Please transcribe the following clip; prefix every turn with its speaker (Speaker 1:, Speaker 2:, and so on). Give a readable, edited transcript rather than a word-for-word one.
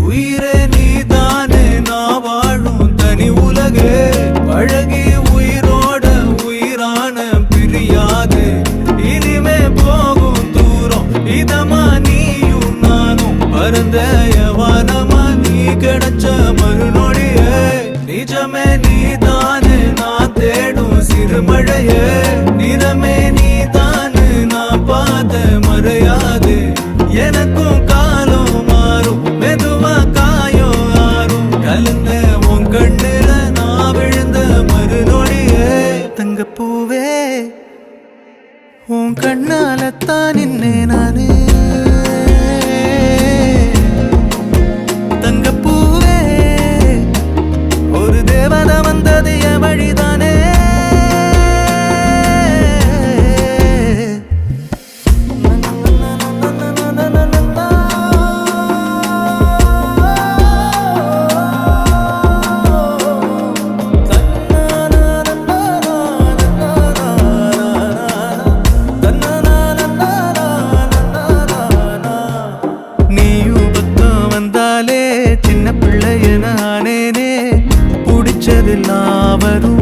Speaker 1: உயிரே நீதானே நான் வாழும் தனி உலகே பழகி உயிரோட உயிரான பிரியாது இனிமே போகும் தூரம் இதமா நீயும் நானும் பரந்த யவானமா நீ கிடைச்ச மறுநொடியே நிஜமே நீதானே நான் தேடும் சிறுமழையே நிறமே நீதானே நான் பார்த்த மறையாது எனக்கும் காலம் மாறும் மெதுவா காயம் ஆறும் கலந்த உன் கண்ணுல நான் விழுந்த மறுநொடியே தங்கப்பூவே உன் கண்ணாலத்தான் நின்னே நானே தங்கப்பூவே ஒரு தேவதை வந்தது என் வழிதானே சின்ன பிள்ளைய நானேனே பிடிச்சதெல்லாம் வரும்